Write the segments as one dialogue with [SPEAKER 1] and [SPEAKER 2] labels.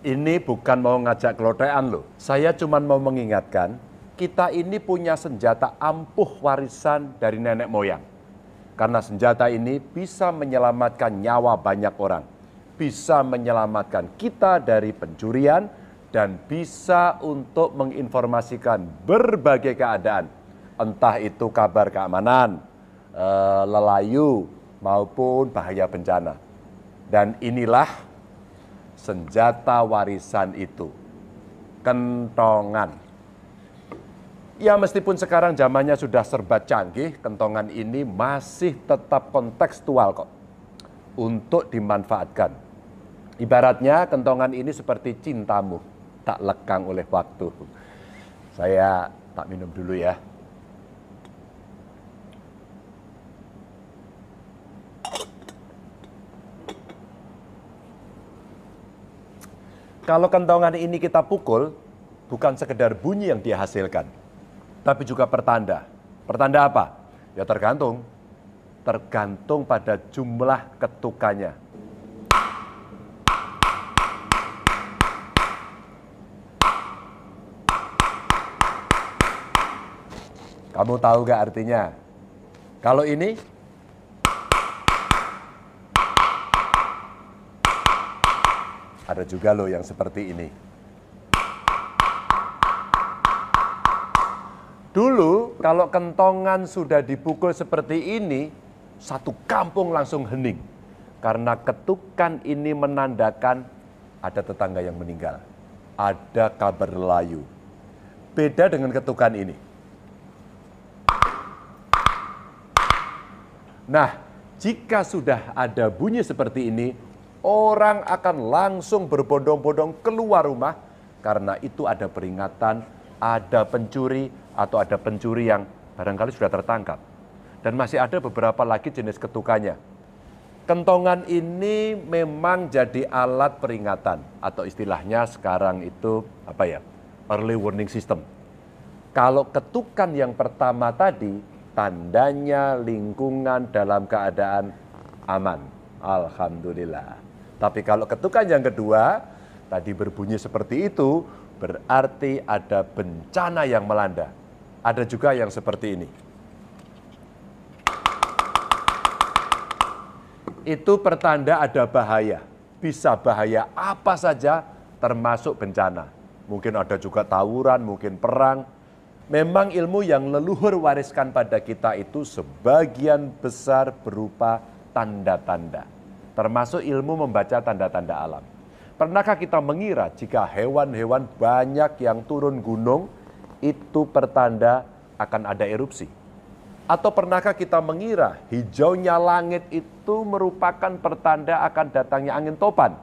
[SPEAKER 1] Ini bukan mau ngajak kelotean loh. Saya cuma mau mengingatkan, kita ini punya senjata ampuh warisan dari nenek moyang. Karena senjata ini bisa menyelamatkan nyawa banyak orang. Bisa menyelamatkan kita dari pencurian, dan bisa untuk menginformasikan berbagai keadaan. Entah itu kabar keamanan, lelayu, maupun bahaya bencana. Dan inilah senjata warisan itu, kentongan. Ya meskipun sekarang zamannya sudah serba canggih, kentongan ini masih tetap kontekstual kok untuk dimanfaatkan. Ibaratnya kentongan ini seperti cintamu, tak lekang oleh waktu. Saya tak minum dulu ya. Kalau kentongan ini kita pukul, bukan sekedar bunyi yang dihasilkan, tapi juga pertanda. Pertanda apa? Ya tergantung pada jumlah ketukannya. Kamu tahu gak artinya? Kalau ini, ada juga loh yang seperti ini. Dulu kalau kentongan sudah dipukul seperti ini, satu kampung langsung hening. Karena ketukan ini menandakan ada tetangga yang meninggal. Ada kabar layu. Beda dengan ketukan ini. Nah, jika sudah ada bunyi seperti ini, orang akan langsung berbondong-bondong keluar rumah karena itu ada peringatan, ada pencuri atau ada pencuri yang barangkali sudah tertangkap. Dan masih ada beberapa lagi jenis ketukannya. Kentongan ini memang jadi alat peringatan atau istilahnya sekarang itu early warning system. Kalau ketukan yang pertama tadi, tandanya lingkungan dalam keadaan aman. Alhamdulillah. Tapi kalau ketukan yang kedua, tadi berbunyi seperti itu, berarti ada bencana yang melanda. Ada juga yang seperti ini. Itu pertanda ada bahaya. Bisa bahaya apa saja, termasuk bencana. Mungkin ada juga tawuran, mungkin perang. Memang ilmu yang leluhur wariskan pada kita itu sebagian besar berupa tanda-tanda. Termasuk ilmu membaca tanda-tanda alam. Pernahkah kita mengira jika hewan-hewan banyak yang turun gunung, itu pertanda akan ada erupsi? Atau pernahkah kita mengira hijaunya langit itu merupakan pertanda akan datangnya angin topan?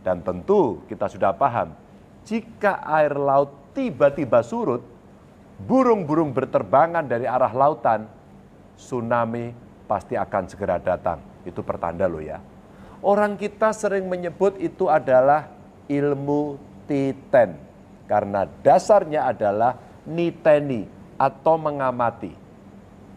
[SPEAKER 1] Dan tentu kita sudah paham, jika air laut tiba-tiba surut, burung-burung berterbangan dari arah lautan, tsunami pasti akan segera datang. Itu pertanda loh ya. Orang kita sering menyebut itu adalah ilmu titen. Karena dasarnya adalah niteni atau mengamati.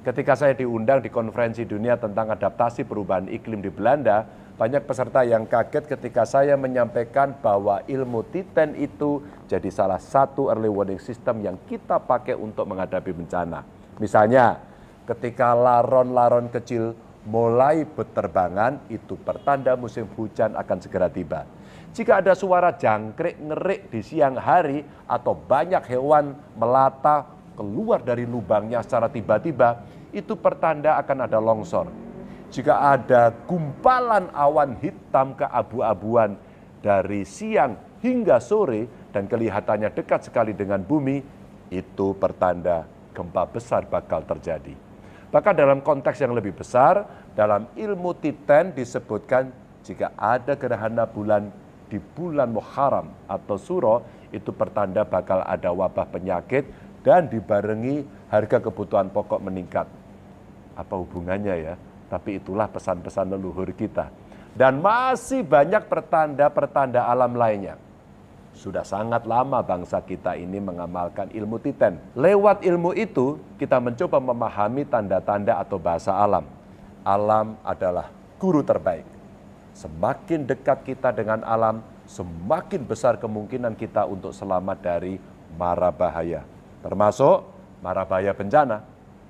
[SPEAKER 1] Ketika saya diundang di konferensi dunia tentang adaptasi perubahan iklim di Belanda, banyak peserta yang kaget ketika saya menyampaikan bahwa ilmu titen itu jadi salah satu early warning system yang kita pakai untuk menghadapi bencana. Misalnya, ketika laron-laron kecil mulai berterbangan, itu pertanda musim hujan akan segera tiba. Jika ada suara jangkrik-ngerik di siang hari atau banyak hewan melata keluar dari lubangnya secara tiba-tiba, itu pertanda akan ada longsor. Jika ada gumpalan awan hitam keabu-abuan dari siang hingga sore dan kelihatannya dekat sekali dengan bumi, itu pertanda gempa besar bakal terjadi. Bahkan dalam konteks yang lebih besar, dalam ilmu titen disebutkan jika ada gerhana bulan di bulan Muharram atau Suro, itu pertanda bakal ada wabah penyakit dan dibarengi harga kebutuhan pokok meningkat. Apa hubungannya ya? Tapi itulah pesan-pesan leluhur kita. Dan masih banyak pertanda-pertanda alam lainnya. Sudah sangat lama bangsa kita ini mengamalkan ilmu titen. Lewat ilmu itu, kita mencoba memahami tanda-tanda atau bahasa alam. Alam adalah guru terbaik. Semakin dekat kita dengan alam, semakin besar kemungkinan kita untuk selamat dari mara bahaya. Termasuk mara bahaya bencana.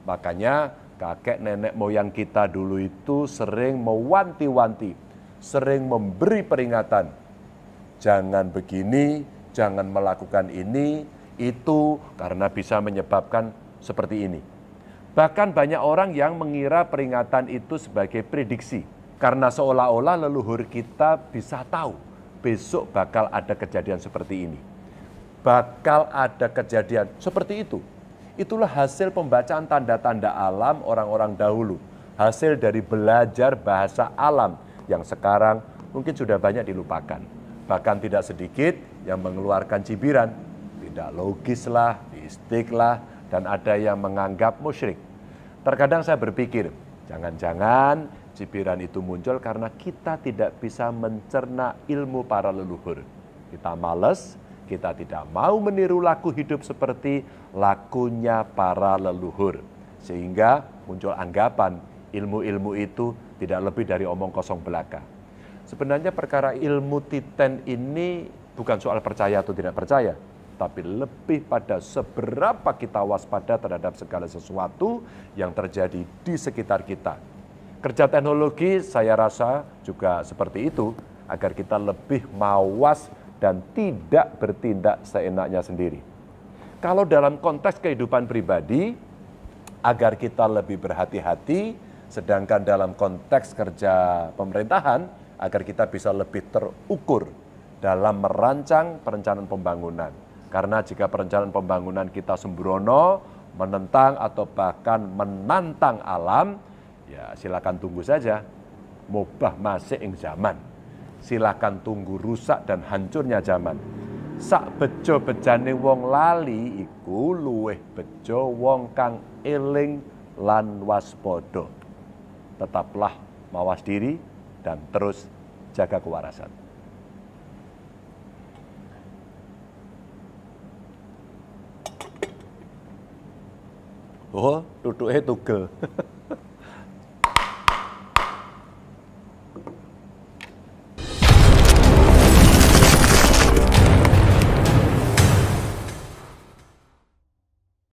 [SPEAKER 1] Makanya kakek nenek moyang kita dulu itu sering mewanti-wanti, sering memberi peringatan. Jangan begini, jangan melakukan ini, itu karena bisa menyebabkan seperti ini. Bahkan banyak orang yang mengira peringatan itu sebagai prediksi. Karena seolah-olah leluhur kita bisa tahu besok bakal ada kejadian seperti ini. Bakal ada kejadian seperti itu. Itulah hasil pembacaan tanda-tanda alam orang-orang dahulu. Hasil dari belajar bahasa alam yang sekarang mungkin sudah banyak dilupakan. Bahkan tidak sedikit yang mengeluarkan cibiran. Tidak logis lah, mistik lah, dan ada yang menganggap musyrik. Terkadang saya berpikir, jangan-jangan cibiran itu muncul karena kita tidak bisa mencerna ilmu para leluhur. Kita malas, kita tidak mau meniru laku hidup seperti lakunya para leluhur. Sehingga muncul anggapan ilmu-ilmu itu tidak lebih dari omong kosong belaka. Sebenarnya perkara ilmu titen ini bukan soal percaya atau tidak percaya, tapi lebih pada seberapa kita waspada terhadap segala sesuatu yang terjadi di sekitar kita. Kerja teknologi saya rasa juga seperti itu, agar kita lebih mawas dan tidak bertindak seenaknya sendiri. Kalau dalam konteks kehidupan pribadi, agar kita lebih berhati-hati, sedangkan dalam konteks kerja pemerintahan, agar kita bisa lebih terukur dalam merancang perencanaan pembangunan. Karena jika perencanaan pembangunan kita sembrono, menentang atau bahkan menantang alam, ya silakan tunggu saja, mubah masih ing zaman. Silakan tunggu rusak dan hancurnya zaman. Sak bejo bejane wong lali iku luweh bejo wong kang eling lan waspada. Tetaplah mawas diri dan terus jaga kewarasan. Oh, tutuke tugel.